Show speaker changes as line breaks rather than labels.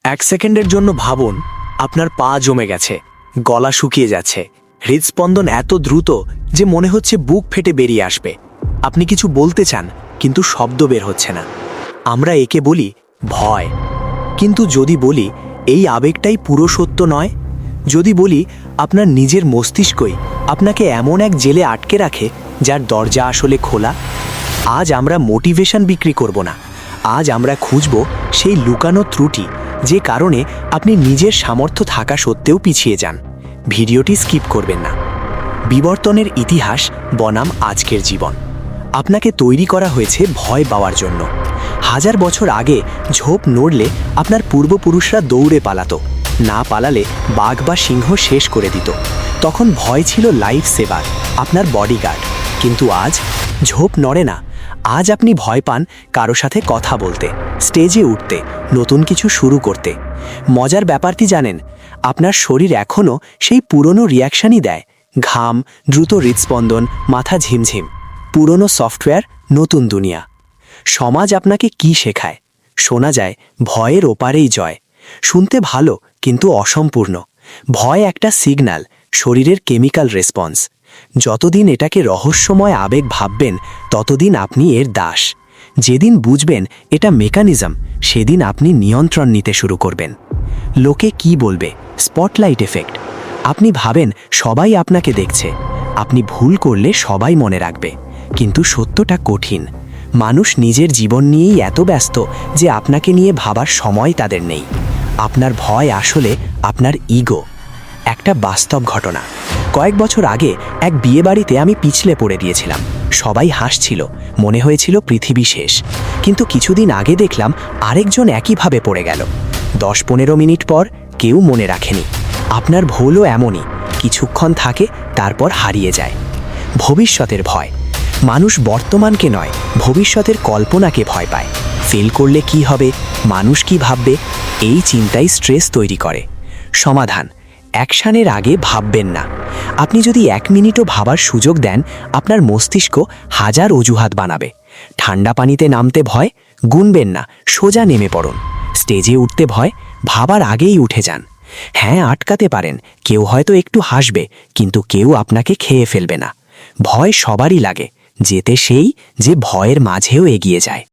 এক সেকেন্ডের জন্য ভাবুন, আপনার পা জমে গেছে, গলা শুকিয়ে যাচ্ছে, হৃদস্পন্দন এত দ্রুত যে মনে হচ্ছে বুক ফেটে বেরিয়ে আসবে। আপনি কিছু বলতে চান, কিন্তু শব্দ বের হচ্ছে না। আমরা একে বলি ভয়। কিন্তু যদি বলি এই আবেগটাই পুরো সত্য নয়, যদি বলি আপনার নিজের মস্তিষ্কই আপনাকে এমন এক জেলে আটকে রাখে যার দরজা আসলে খোলা, আজ আমরা মোটিভেশন বিক্রি করব না। আজ আমরা খুঁজব সেই লুকানো ত্রুটি যে কারণে আপনি নিজের সামর্থ্য থাকা সত্ত্বেও পিছিয়ে যান। ভিডিওটি স্কিপ করবেন না। বিবর্তনের ইতিহাস বনাম আজকের জীবন। আপনাকে তৈরি করা হয়েছে ভয় পাওয়ার জন্য। 1000 বছর আগে ঝোপ নড়লে আপনার পূর্বপুরুষরা দৌড়ে পালাতো, না পালালে বাঘ বা সিংহ শেষ করে দিত। তখন ভয় ছিল লাইফ সেভার, আপনার বডিগার্ড। কিন্তু আজ ঝোপ নড়ে না। আজ আপনি ভয় পান কারো সাথে কথা বলতে, স্টেজে উঠতে, নতুন কিছু শুরু করতে। মজার ব্যাপারটি জানেন, আপনার শরীর এখনও সেই পুরনো রিয়াকশনই দেয়। ঘাম, দ্রুত হৃদস্পন্দন, মাথা ঝিমঝিম। পুরনো সফটওয়্যার, নতুন দুনিয়া। সমাজ আপনাকে কি শেখায়? শোনা যায় ভয়ের ওপারেই জয়। শুনতে ভালো, কিন্তু অসম্পূর্ণ। ভয় একটা সিগন্যাল, শরীরের কেমিক্যাল রেসপন্স। যতদিন এটাকে রহস্যময় আবেগ ভাববেন, ততদিন আপনি এর দাস। যেদিন বুঝবেন এটা মেকানিজম, সেদিন আপনি নিয়ন্ত্রণ নিতে শুরু করবেন। লোকে কি বলবে? Spotlight effect. আপনি ভাবেন সবাই আপনাকে দেখছে, আপনি ভুল করলে সবাই মনে রাখবে। কিন্তু সত্যটা কঠিন। মানুষ নিজের জীবন নিয়েই এত ব্যস্ত যে আপনাকে নিয়ে ভাবার সময় তাদের নেই। আপনার ভয় আসলে আপনার ইগো। একটা বাস্তব ঘটনা। কয়েক বছর আগে এক বিয়েবাড়িতে আমি পিছলে পড়ে দিয়েছিলাম। সবাই হাসছিল, মনে হয়েছিল পৃথিবী শেষ। কিন্তু কিছুদিন আগে দেখলাম আরেকজন একইভাবে পড়ে গেল। 10-15 মিনিট পর কেউ মনে রাখেনি। আপনার ভুলও এমনই, কিছুক্ষণ থাকে, তারপর হারিয়ে যায়। ভবিষ্যতের ভয়। মানুষ বর্তমানকে নয়, ভবিষ্যতের কল্পনাকে ভয় পায়। ফেল করলে কি হবে, মানুষ কি ভাববে, এই চিন্তাই স্ট্রেস তৈরি করে। সমাধান: অ্যাকশানের আগে ভাববেন না। আপনি যদি 1 মিনিটও ভাবার সুযোগ দেন, আপনার মস্তিষ্ক 1000 অজুহাত বানাবে। ঠান্ডা পানিতে নামতে ভয়? গুনবেন না, সোজা নেমে পড়ুন। স্টেজে উঠতে ভয়? ভাবার আগেই উঠে যান। হ্যাঁ, আটকাতে পারেন, কেউ হয়তো একটু হাসবে, কিন্তু কেউ আপনাকে খেয়ে ফেলবে না। ভয় সবারই লাগে, যেতে সেই যে ভয়ের মাঝেও এগিয়ে যায়।